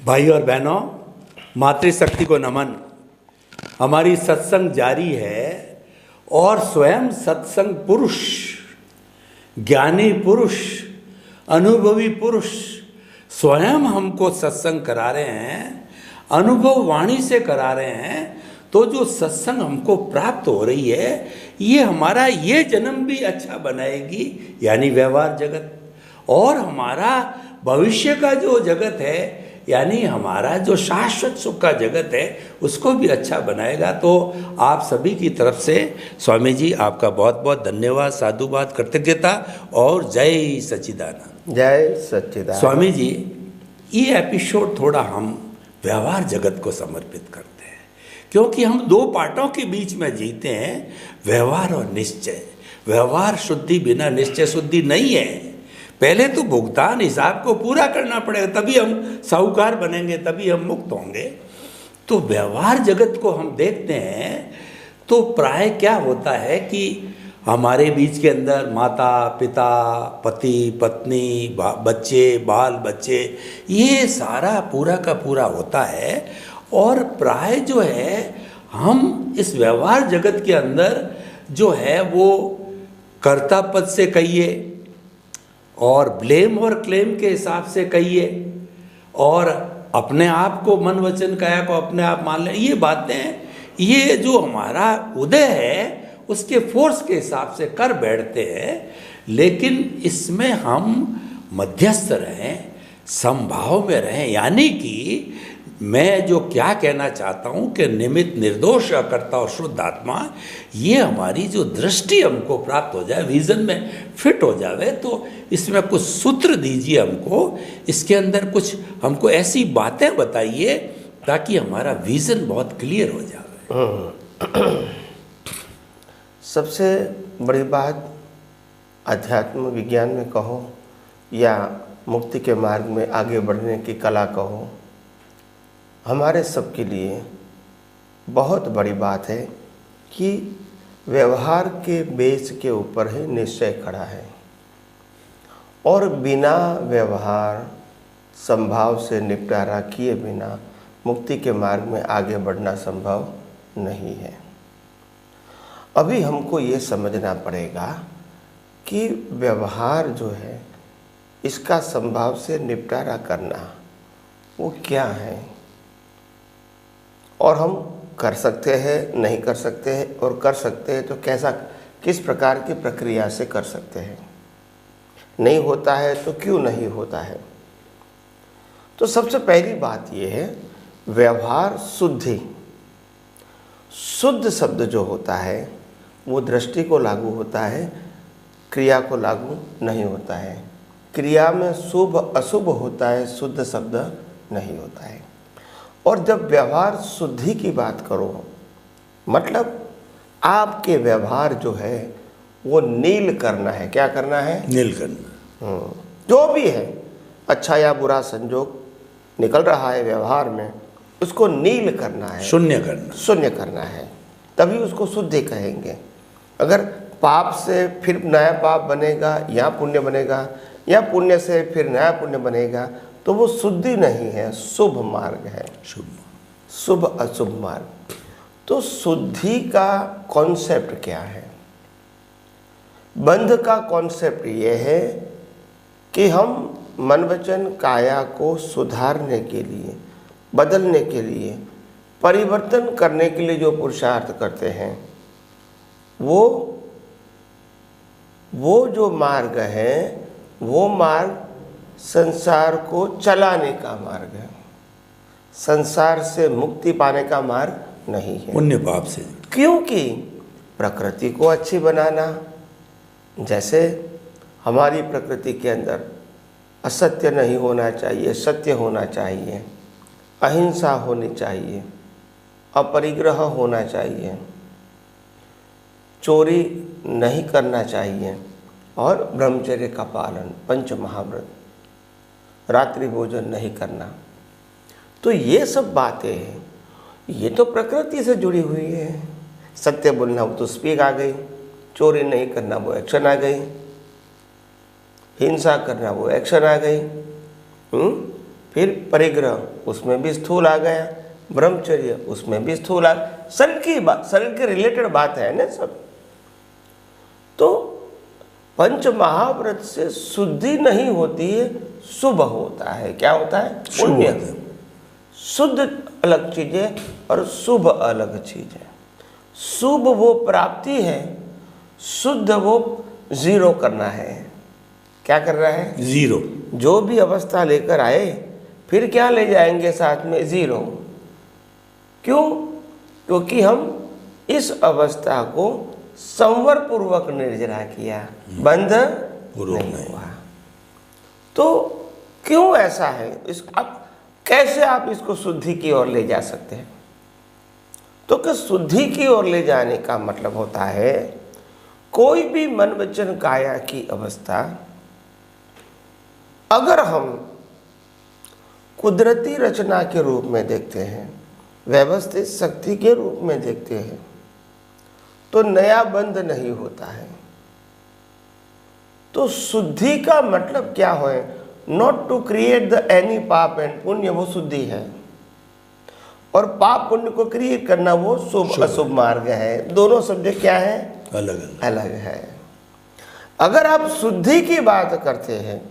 भाई और बहनों, मातृशक्ति को नमन। हमारी सत्संग जारी है और स्वयं सत्संग पुरुष, ज्ञानी पुरुष, अनुभवी पुरुष स्वयं हमको सत्संग करा रहे हैं, अनुभव वाणी से करा रहे हैं। तो जो सत्संग हमको प्राप्त हो रही है, ये हमारा ये जन्म भी अच्छा बनाएगी, यानी व्यवहार जगत, और हमारा भविष्य का जो जगत है, यानी हमारा जो शाश्वत सुख का जगत है, उसको भी अच्छा बनाएगा। तो आप सभी की तरफ से स्वामी जी आपका बहुत बहुत धन्यवाद, साधुवाद, कृतज्ञता और जय सच्चिदानंद। जय सच्चिदानंद। स्वामी जी, ये एपिसोड थोड़ा हम व्यवहार जगत को समर्पित करते हैं, क्योंकि हम दो पार्टों के बीच में जीते हैं, व्यवहार और निश्चय। व्यवहार शुद्धि बिना निश्चय शुद्धि नहीं है। पहले तो भुगतान हिसाब को पूरा करना पड़ेगा, तभी हम साहूकार बनेंगे, तभी हम मुक्त होंगे। तो व्यवहार जगत को हम देखते हैं तो प्राय क्या होता है कि हमारे बीच के अंदर माता पिता, पति पत्नी, बच्चे, बाल बच्चे, ये सारा पूरा का पूरा होता है। और प्राय जो है हम इस व्यवहार जगत के अंदर जो है वो कर्ता पद से कहिए और ब्लेम और क्लेम के हिसाब से कहिए, और अपने आप को मन वचन काया को अपने आप मान लें, ये बातें, ये जो हमारा उदय है उसके फोर्स के हिसाब से कर बैठते हैं। लेकिन इसमें हम मध्यस्थ रहें, समभाव में रहें। यानी कि मैं जो क्या कहना चाहता हूँ कि निमित्त, निर्दोष, अकर्ता और शुद्ध आत्मा, ये हमारी जो दृष्टि हमको प्राप्त हो जाए, विजन में फिट हो जावे। तो इसमें कुछ सूत्र दीजिए हमको, इसके अंदर कुछ हमको ऐसी बातें बताइए ताकि हमारा विजन बहुत क्लियर हो जाए। सबसे बड़ी बात, अध्यात्म विज्ञान में कहो या मुक्ति के मार्ग में आगे बढ़ने की कला कहो, हमारे सबके लिए बहुत बड़ी बात है कि व्यवहार के बेस के ऊपर ही निश्चय खड़ा है, और बिना व्यवहार संभाव से निपटारा किए बिना मुक्ति के मार्ग में आगे बढ़ना संभव नहीं है। अभी हमको ये समझना पड़ेगा कि व्यवहार जो है, इसका संभाव से निपटारा करना वो क्या है, और हम कर सकते हैं, नहीं कर सकते हैं, और कर सकते हैं तो कैसा, किस प्रकार की प्रक्रिया से कर सकते हैं, नहीं होता है तो क्यों नहीं होता है। तो सबसे पहली बात यह है, व्यवहार शुद्धि। शुद्ध शब्द जो होता है वो दृष्टि को लागू होता है, क्रिया को लागू नहीं होता है। क्रिया में शुभ अशुभ होता है, शुद्ध शब्द नहीं होता है। और जब व्यवहार शुद्धि की बात करो, मतलब आपके व्यवहार जो है वो नील करना है। क्या करना है? नील करना। जो भी है, अच्छा या बुरा संजोग निकल रहा है व्यवहार में, उसको नील करना है, शून्य करना, शून्य करना है, तभी उसको शुद्धि कहेंगे। अगर पाप से फिर नया पाप बनेगा या पुण्य बनेगा, या पुण्य से फिर नया पुण्य बनेगा, तो वो शुद्धि नहीं है, शुभ मार्ग है, शुभ अशुभ मार्ग। तो शुद्धि का कॉन्सेप्ट क्या है? बंध का कॉन्सेप्ट ये है कि हम मन वचन काया को सुधारने के लिए, बदलने के लिए, परिवर्तन करने के लिए जो पुरुषार्थ करते हैं, वो जो मार्ग है, वो मार्ग संसार को चलाने का मार्ग है, संसार से मुक्ति पाने का मार्ग नहीं है, पुण्य पाप से। क्योंकि प्रकृति को अच्छी बनाना, जैसे हमारी प्रकृति के अंदर असत्य नहीं होना चाहिए, सत्य होना चाहिए, अहिंसा होनी चाहिए, अपरिग्रह होना चाहिए, चोरी नहीं करना चाहिए, और ब्रह्मचर्य का पालन, पंच महाव्रत, रात्रि भोजन नहीं करना। तो ये सब बातें हैं, ये तो प्रकृति से जुड़ी हुई है। सत्य बोलना वो तो स्पीक आ गई, चोरी नहीं करना वो एक्शन आ गई, हिंसा करना वो एक्शन आ गई, फिर परिग्रह, उसमें भी स्थूल आ गया, ब्रह्मचर्य, उसमें भी स्थूल आ, शरीर के रिलेटेड बात है ना सब। तो पंच महाव्रत से शुद्धि नहीं होती है, शुभ होता है। क्या होता है? पुण्य। शुद्ध अलग चीज है और शुभ अलग चीज है। शुभ वो प्राप्ति है, शुद्ध वो जीरो करना है। क्या कर रहा है? जीरो। जो भी अवस्था लेकर आए फिर क्या ले जाएंगे साथ में? जीरो। क्यों? क्योंकि हम इस अवस्था को संवर पूर्वक निर्जरा किया, बंध नहीं हुआ। तो क्यों ऐसा है? अब कैसे आप इसको शुद्धि की ओर ले जा सकते हैं? तो कि शुद्धि की ओर ले जाने का मतलब होता है कोई भी मन वचन काया की अवस्था अगर हम कुदरती रचना के रूप में देखते हैं, व्यवस्थित शक्ति के रूप में देखते हैं, तो नया बंध नहीं होता है। तो शुद्धि का मतलब क्या है? Not to create the any पाप एंड पुण्य, वो शुद्धि है। और पाप पुण्य को क्रिएट करना वो शुभ अशुभ मार्ग है। दोनों सब्जेक्ट क्या है? अलग है। अगर आप शुद्धि की बात करते हैं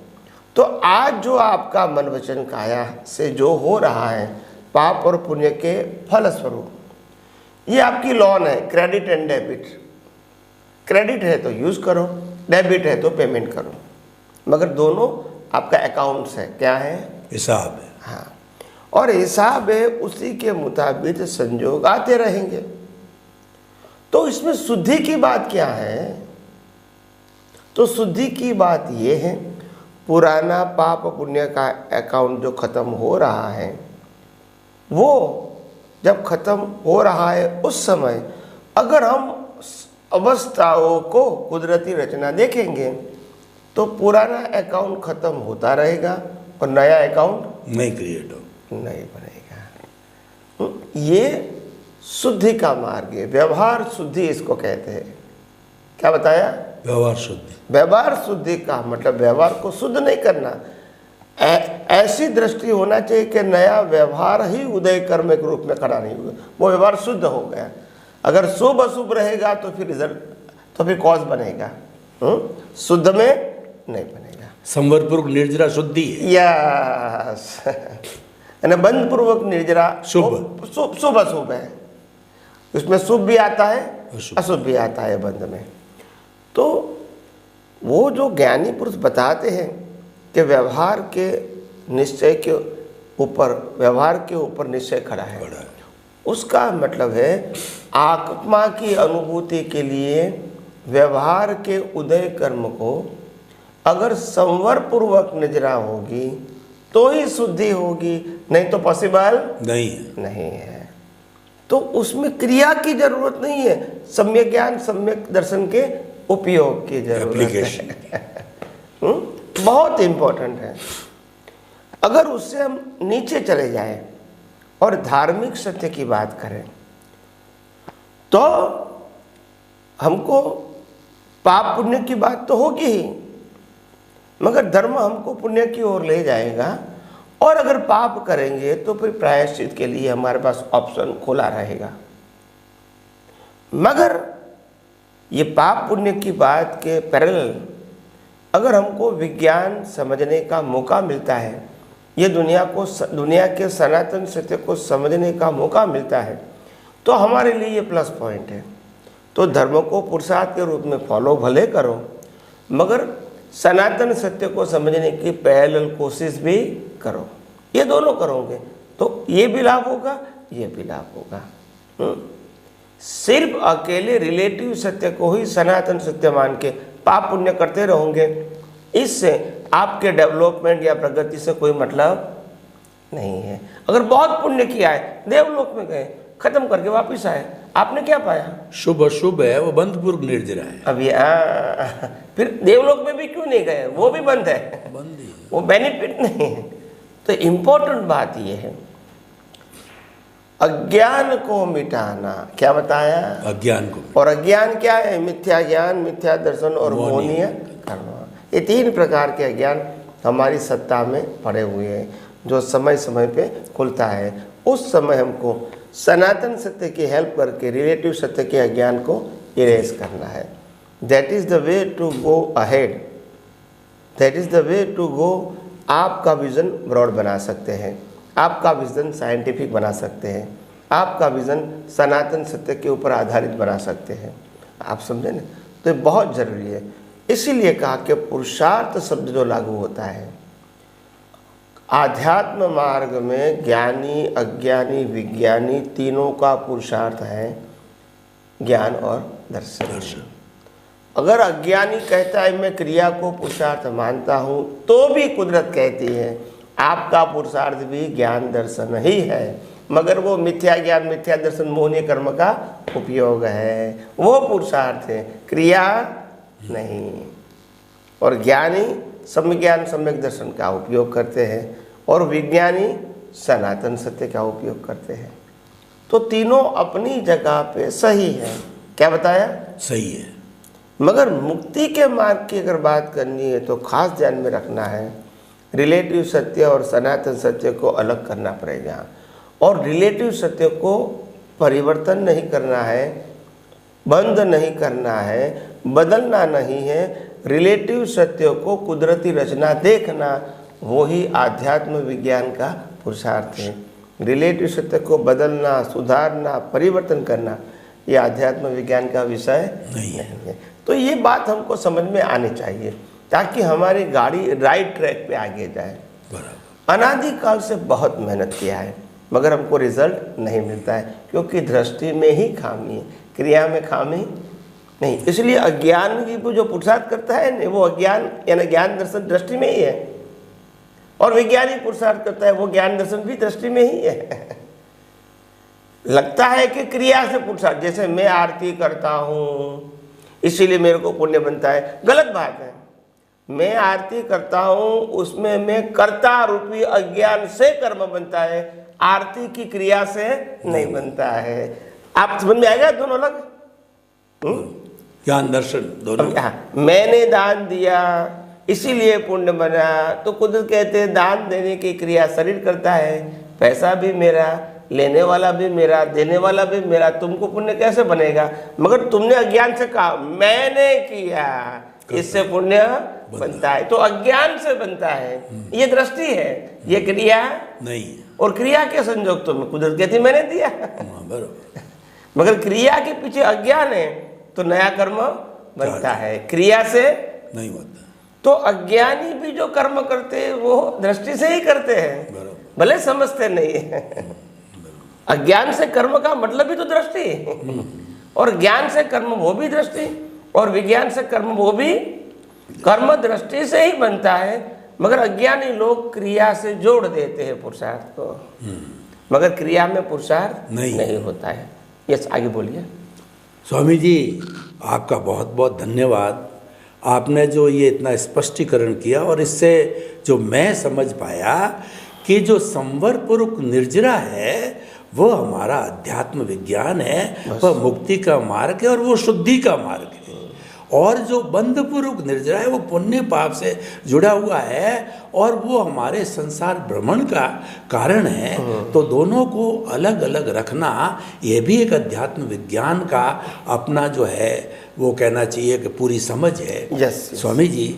तो आज जो आपका मन वचन काया से जो हो रहा है पाप और पुण्य के फल स्वरूप, ये आपकी लोन है, क्रेडिट एंड डेबिट। क्रेडिट है तो यूज करो, डेबिट है तो पेमेंट करो, मगर दोनों आपका अकाउंट्स है। क्या है? हिसाब है। हाँ, और हिसाब है, उसी के मुताबिक संजोग आते रहेंगे। तो इसमें शुद्धि की बात क्या है? तो शुद्धि की बात ये है पुराना पाप पुण्य का अकाउंट जो खत्म हो रहा है, वो जब खत्म हो रहा है उस समय अगर हम अवस्थाओं को कुदरती रचना देखेंगे तो पुराना अकाउंट खत्म होता रहेगा और नया अकाउंट नहीं क्रिएट नहीं बनेगा। ये शुद्धि का मार्ग है, व्यवहार शुद्धि इसको कहते हैं। क्या बताया? व्यवहार शुद्धि। व्यवहार शुद्धि का मतलब व्यवहार को शुद्ध नहीं करना, ऐसी दृष्टि होना चाहिए कि नया व्यवहार ही उदय कर्म के रूप में खड़ा नहीं हुआ, वो व्यवहार शुद्ध हो गया। अगर शुभ अशुभ रहेगा तो फिर रिजल्ट, तो फिर कॉज बनेगा, शुद्ध में नहीं बनेगा। संवरपूर्वक निर्जरा शुद्धि है। यस, बंध पूर्वक निर्जरा शुभ अशुभ है। उसमें शुभ भी आता है, अशुभ भी आता है बंध में। तो वो जो ज्ञानी पुरुष बताते हैं कि व्यवहार के निश्चय के ऊपर, व्यवहार के ऊपर निश्चय खड़ा है, उसका मतलब है आत्मा की अनुभूति के लिए व्यवहार के उदय कर्म को अगर संवर पूर्वक निजरा होगी तो ही शुद्धि होगी, नहीं तो पॉसिबल नहीं है। तो उसमें क्रिया की जरूरत नहीं है, सम्यक ज्ञान सम्यक दर्शन के उपयोग की जरूरत है। बहुत इंपॉर्टेंट है। अगर उससे हम नीचे चले जाएं और धार्मिक सत्य की बात करें तो हमको पाप पुण्य की बात तो होगी ही, मगर धर्म हमको पुण्य की ओर ले जाएगा। और अगर पाप करेंगे तो फिर प्रायश्चित के लिए हमारे पास ऑप्शन खुला रहेगा। मगर ये पाप पुण्य की बात के पैरेलल अगर हमको विज्ञान समझने का मौका मिलता है, ये दुनिया के सनातन सत्य को समझने का मौका मिलता है, तो हमारे लिए ये प्लस पॉइंट है। तो धर्म को पुरुषार्थ के रूप में फॉलो भले करो, मगर सनातन सत्य को समझने की पैरेलल कोशिश भी करो। ये दोनों करोगे तो ये भी लाभ होगा, ये भी लाभ होगा। सिर्फ अकेले रिलेटिव सत्य को ही सनातन सत्य मान के पाप पुण्य करते रहोगे, इससे आपके डेवलपमेंट या प्रगति से कोई मतलब नहीं है। अगर बहुत पुण्य किया है, देवलोक में गए, खत्म करके वापस आए, आपने क्या पाया? शुभ अशुभ है, वो बंधपूर्वक निर्जरा है। अब फिर देवलोक में भी क्यों नहीं गए? वो भी बंद है, वो बेनिफिट नहीं है। तो इम्पोर्टेंट बात ये है अज्ञान को मिटाना। क्या बताया? अज्ञान को। और अज्ञान क्या है? मिथ्या ज्ञान, मिथ्या दर्शन और मोहनीय कर्म। ये तीन प्रकार के अज्ञान हमारी सत्ता में पड़े हुए हैं, जो समय समय पे खुलता है। उस समय हमको सनातन सत्य की हेल्प करके रिलेटिव सत्य के अज्ञान को इरेज करना है। That is the way to go ahead, that is the way to go. आपका विज़न ब्रॉड बना सकते हैं, आपका विज़न साइंटिफिक बना सकते हैं, आपका विज़न सनातन सत्य के ऊपर आधारित बना सकते हैं। आप समझे ना? तो ये बहुत ज़रूरी है। इसीलिए कहा कि पुरुषार्थ शब्द जो लागू होता है आध्यात्म मार्ग में, ज्ञानी अज्ञानी विज्ञानी तीनों का पुरुषार्थ है ज्ञान और दर्शन। अगर अज्ञानी कहता है मैं क्रिया को पुरुषार्थ मानता हूँ, तो भी कुदरत कहती है आपका पुरुषार्थ भी ज्ञान दर्शन ही है, मगर वो मिथ्या ज्ञान मिथ्या दर्शन मोहनीय कर्म का उपयोग है, वो पुरुषार्थ है, क्रिया नहीं। और ज्ञानी सम्यक ज्ञान सम्यक दर्शन का उपयोग करते हैं और विज्ञानी सनातन सत्य का उपयोग करते हैं। तो तीनों अपनी जगह पे सही है। क्या बताया? सही है। मगर मुक्ति के मार्ग की अगर बात करनी है तो खास ध्यान में रखना है, रिलेटिव सत्य और सनातन सत्य को अलग करना पड़ेगा। और रिलेटिव सत्य को परिवर्तन नहीं करना है, बंद नहीं करना है, बदलना नहीं है। रिलेटिव सत्य को कुदरती रचना देखना, वो ही आध्यात्म विज्ञान का पुरुषार्थ है। रिलेटिव सत्य को बदलना, सुधारना, परिवर्तन करना, ये आध्यात्म विज्ञान का विषय नहीं है। तो ये बात हमको समझ में आनी चाहिए ताकि हमारी गाड़ी राइट ट्रैक पे आगे जाए। अनादिकाल से बहुत मेहनत किया है मगर हमको रिजल्ट नहीं मिलता है, क्योंकि दृष्टि में ही खामी है, क्रिया में खामी नहीं। इसलिए अज्ञान की जो पुरुषार्थ करता है वो अज्ञान यानी ज्ञान दर्शन दृष्टि में ही है, और विज्ञानी पुरुषार्थ करता है वो ज्ञान दर्शन भी दृष्टि में ही है। लगता है कि क्रिया से पुरुषार्थ, जैसे मैं आरती करता हूँ इसीलिए मेरे को पुण्य बनता है, गलत बात है। मैं आरती करता हूँ उसमें मैं कर्ता रूपी अज्ञान से कर्म बनता है, आरती की क्रिया से नहीं बनता है। आप समझ में आएगा दोनों अलग? ज्ञान दर्शन दोनों। मैंने दान दिया इसीलिए पुण्य बना, तो कुदरत कहते हैं दान देने की क्रिया शरीर करता है, पैसा भी मेरा, लेने वाला भी मेरा, देने वाला भी मेरा, तुमको पुण्य कैसे बनेगा? मगर तुमने अज्ञान से कहा मैंने किया, इससे पुण्य बनता है। तो अज्ञान से बनता है, ये दृष्टि है, ये क्रिया नहीं है। और क्रिया के संजोग तो कुदरत कहती मैंने दिया, बराबर। मगर क्रिया के पीछे अज्ञान है तो नया कर्म बनता है, क्रिया से नहीं होता। तो अज्ञानी भी जो कर्म करते हैं वो दृष्टि से ही करते हैं, भले समझते नहीं है। अज्ञान से कर्म का मतलब भी तो दृष्टि, और ज्ञान से कर्म वो भी दृष्टि, और विज्ञान से कर्म वो भी कर्म दृष्टि से ही बनता है। मगर अज्ञानी लोग क्रिया से जोड़ देते हैं पुरुषार्थ को, मगर क्रिया में पुरुषार्थ नहीं होता है। यस, आगे बोलिए। स्वामी जी आपका बहुत बहुत धन्यवाद। आपने जो ये इतना स्पष्टीकरण किया और इससे जो मैं समझ पाया कि जो संवरपूर्वक निर्जरा है वो हमारा अध्यात्म विज्ञान है, वह मुक्ति का मार्ग है और वो शुद्धि का मार्ग है। और जो बंधपूर्वक निर्जरा है वो पुण्य पाप से जुड़ा हुआ है और वो हमारे संसार भ्रमण का कारण है। तो दोनों को अलग अलग रखना ये भी एक अध्यात्म विज्ञान का अपना जो है वो कहना चाहिए कि पूरी समझ है। yes. स्वामी जी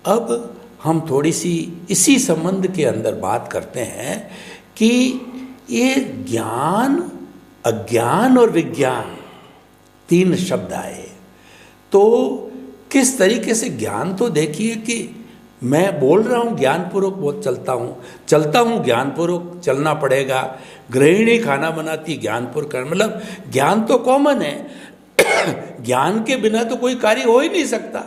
अब हम थोड़ी सी इसी संबंध के अंदर बात करते हैं कि ये ज्ञान अज्ञान और विज्ञान तीन शब्द आए, तो किस तरीके से ज्ञान, तो देखिए कि मैं बोल रहा हूँ ज्ञानपूर्वक बहुत चलता हूँ ज्ञानपूर्वक चलना पड़ेगा। गृहिणी खाना बनाती ज्ञानपूर्वक, मतलब ज्ञान तो कॉमन है। ज्ञान के बिना तो कोई कार्य हो ही नहीं सकता,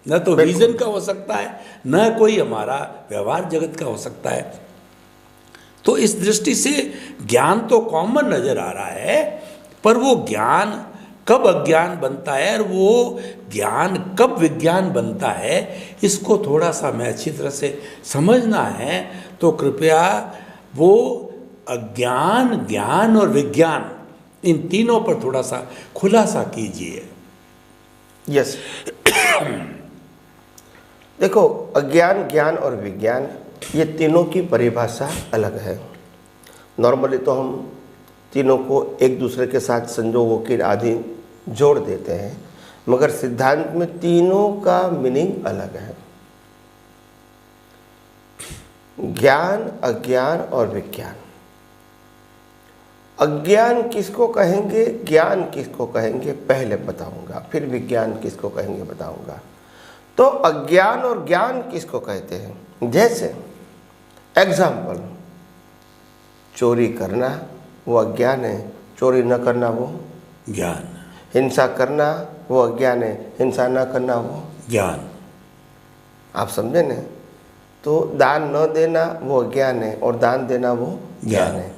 न तो विजन का हो सकता है, न कोई हमारा व्यवहार जगत का हो सकता है। तो इस दृष्टि से ज्ञान तो कॉमन नजर आ रहा है, पर वो ज्ञान कब अज्ञान बनता है और वो ज्ञान कब विज्ञान बनता है, इसको थोड़ा सा मैं अच्छी तरह से समझना है। तो कृपया वो अज्ञान, ज्ञान और विज्ञान इन तीनों पर थोड़ा सा खुलासा कीजिए। यस। देखो, अज्ञान, ज्ञान और विज्ञान, ये तीनों की परिभाषा अलग है। नॉर्मली तो हम तीनों को एक दूसरे के साथ संजोगों के आदि जोड़ देते हैं, मगर सिद्धांत में तीनों का मीनिंग अलग है। ज्ञान, अज्ञान और विज्ञान। अज्ञान किसको कहेंगे, ज्ञान किसको कहेंगे, पहले बताऊंगा, फिर विज्ञान किसको कहेंगे बताऊंगा। तो अज्ञान और ज्ञान किसको कहते हैं? जैसे एग्जाम्पल, चोरी करना वो अज्ञान है, चोरी न करना वो ज्ञान। हिंसा करना वो अज्ञान है, हिंसा न करना वो ज्ञान। आप समझे न? तो दान न देना वो अज्ञान है और दान देना वो ज्ञान है।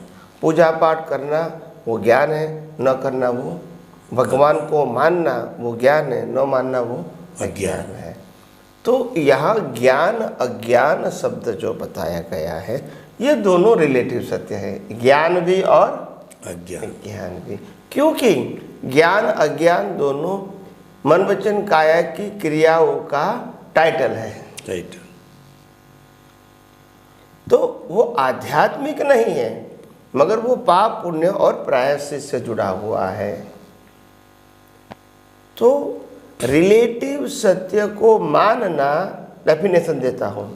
पूजा पाठ करना वो ज्ञान है, न करना वो, भगवान को मानना वो ज्ञान है, न मानना वो अज्ञान है। तो यहाँ ज्ञान अज्ञान शब्द जो बताया गया है, ये दोनों रिलेटिव सत्य है, ज्ञान भी और अज्ञान भी। क्योंकि ज्ञान अज्ञान दोनों मन वचन काया की क्रियाओं का टाइटल है। टाइटल। तो वो आध्यात्मिक नहीं है, मगर वो पाप पुण्य और प्रायश्चित से जुड़ा हुआ है। तो रिलेटिव सत्य को मानना, डेफिनेशन देता हूँ,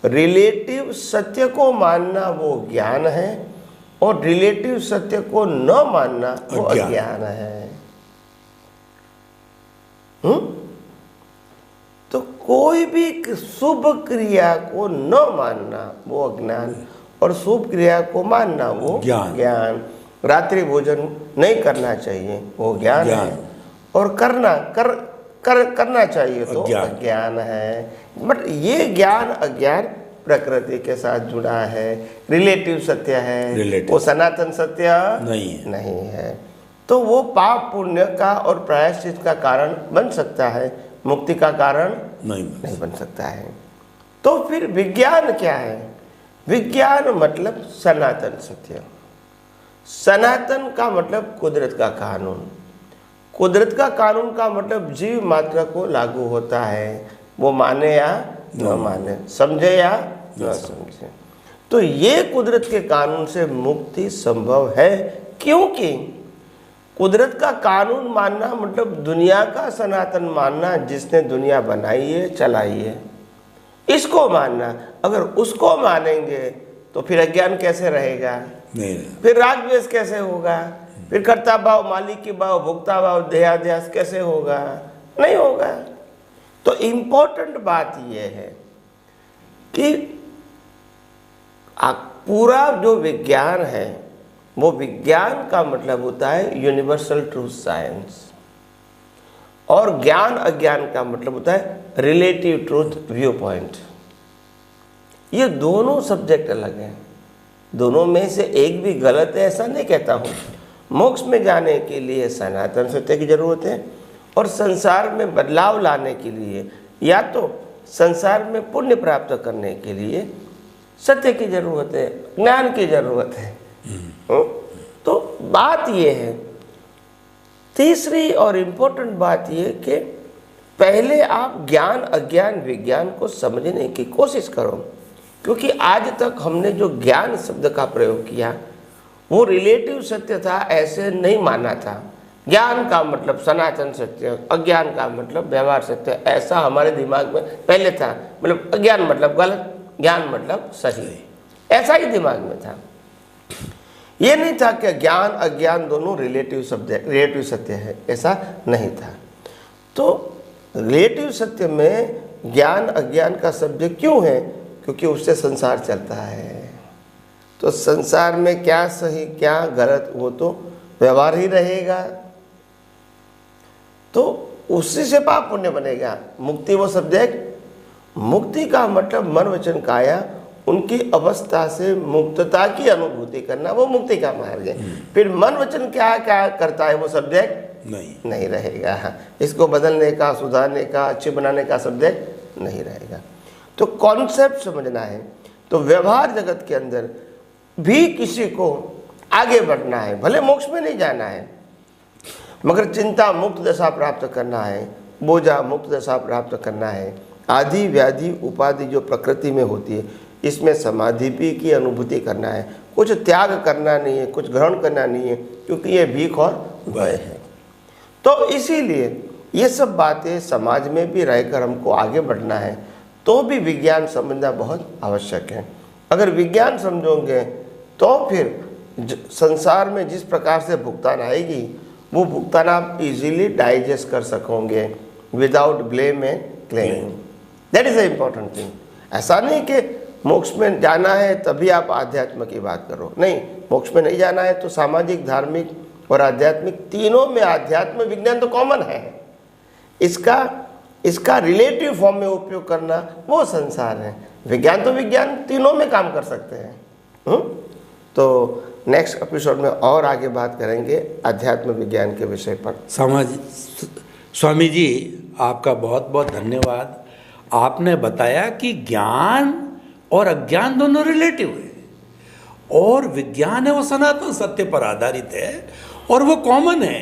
रिलेटिव सत्य को मानना वो ज्ञान है और रिलेटिव सत्य को न मानना वो अज्ञान है। तो कोई भी शुभ क्रिया को न मानना वो अज्ञान और शुभ क्रिया को मानना वो ज्ञान। रात्रि भोजन नहीं करना चाहिए वो ज्ञान है, और करना चाहिए तो अज्ञान है। बट ये ज्ञान अज्ञान प्रकृति के साथ जुड़ा है, रिलेटिव सत्य है, वो सनातन सत्य नहीं है। तो वो पाप पुण्य का और प्रायश्चित का कारण बन सकता है, मुक्ति का कारण नहीं बन सकता है। तो फिर विज्ञान क्या है? विज्ञान मतलब सनातन सत्य। सनातन का मतलब कुदरत का कानून। कुदरत का कानून का मतलब जीव मात्र को लागू होता है, वो माने या न माने, समझे या न समझे। तो ये कुदरत के कानून से मुक्ति संभव है, क्योंकि कुदरत का कानून मानना मतलब दुनिया का सनातन मानना, जिसने दुनिया बनाई है चलाई है, इसको मानना। अगर उसको मानेंगे तो फिर अज्ञान कैसे रहेगा? फिर राग द्वेष कैसे होगा? फिर कर्ता भाव, मालिकी भाव, भोक्ता भाव, देहाध्यास कैसे होगा? नहीं होगा। तो इम्पोर्टेंट बात यह है कि पूरा जो विज्ञान है, वो विज्ञान का मतलब होता है यूनिवर्सल ट्रूथ साइंस, और ज्ञान अज्ञान का मतलब होता है रिलेटिव ट्रूथ व्यू पॉइंट। ये दोनों सब्जेक्ट अलग हैं, दोनों में से एक भी गलत है ऐसा नहीं कहता हूँ। मोक्ष में जाने के लिए सनातन सत्य की जरूरत है, और संसार में बदलाव लाने के लिए या तो संसार में पुण्य प्राप्त करने के लिए सत्य की जरूरत है, ज्ञान की जरूरत है। तो बात यह है, तीसरी और इम्पोर्टेंट बात यह कि पहले आप ज्ञान अज्ञान विज्ञान को समझने की कोशिश करो, क्योंकि आज तक हमने जो ज्ञान शब्द का प्रयोग किया वो रिलेटिव सत्य था, ऐसे नहीं माना था। ज्ञान का मतलब सनातन सत्य, अज्ञान का मतलब व्यवहार सत्य, ऐसा हमारे दिमाग में पहले था। मतलब अज्ञान मतलब गलत, ज्ञान मतलब सही, ऐसा ही दिमाग में था। ये नहीं था कि ज्ञान अज्ञान दोनों रिलेटिव सत्य है, ऐसा नहीं था। तो रिलेटिव सत्य में ज्ञान अज्ञान का सब्जेक्ट क्यों है? क्योंकि उससे संसार चलता है। तो संसार में क्या सही क्या गलत वो तो व्यवहार ही रहेगा, तो उसी से पाप पुण्य बनेगा। मुक्ति वो सब्जेक्ट, मुक्ति का मतलब मन वचन काया उनकी अवस्था से मुक्तता की अनुभूति करना, वो मुक्ति का मार्ग है। फिर मन वचन क्या क्या करता है वो सब्जेक्ट नहीं रहेगा। इसको बदलने का, सुधारने का, अच्छे बनाने का सब्जेक्ट नहीं रहेगा। तो कॉन्सेप्ट समझना है। तो व्यवहार जगत के अंदर भी किसी को आगे बढ़ना है, भले मोक्ष में नहीं जाना है, मगर चिंता मुक्त दशा प्राप्त करना है, बोझा मुक्त दशा प्राप्त करना है, आदि व्याधि उपाधि जो प्रकृति में होती है, इसमें समाधि भी की अनुभूति करना है, कुछ त्याग करना नहीं है, कुछ ग्रहण करना नहीं है, क्योंकि ये भीख और भय है। तो इसीलिए ये सब बातें समाज में भी रहकर हमको आगे बढ़ना है, तो भी विज्ञान समझना बहुत आवश्यक है। अगर विज्ञान समझोगे तो फिर संसार में जिस प्रकार से भुगतान आएगी, वो भुगतान आप इजीली डाइजेस्ट कर सकोगे without blame and claim. That is the important thing. ऐसा नहीं कि मोक्ष में जाना है तभी आप आध्यात्म की बात करो, नहीं, मोक्ष में नहीं जाना है तो सामाजिक, धार्मिक और आध्यात्मिक तीनों में अध्यात्म विज्ञान तो कॉमन है। इसका रिलेटिव फॉर्म में उपयोग करना वो संसार है। विज्ञान तो विज्ञान तीनों में काम कर सकते हैं। तो नेक्स्ट एपिसोड में और आगे बात करेंगे अध्यात्म विज्ञान के विषय पर। स्वामी जी, आपका बहुत बहुत धन्यवाद। आपने बताया कि ज्ञान और अज्ञान दोनों रिलेटिव है, और विज्ञान है वो सनातन सत्य पर आधारित है और वो कॉमन है।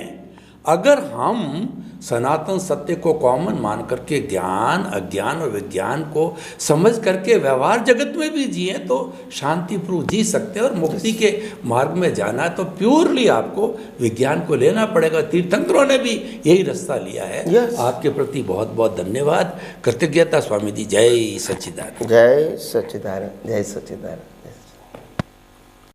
अगर हम सनातन सत्य को कॉमन मान करके ज्ञान, अज्ञान और विज्ञान को समझ करके व्यवहार जगत में भी जिए तो शांतिपूर्वक जी सकते हैं। और मुक्ति के मार्ग में जाना है तो प्योरली आपको विज्ञान को लेना पड़ेगा। तीर्थंकरों ने भी यही रास्ता लिया है। आपके प्रति बहुत बहुत धन्यवाद, कृतज्ञता स्वामी जी। जय सच्चिदानंद। जय सच्चिदानंद। जय सच्चिदानंद।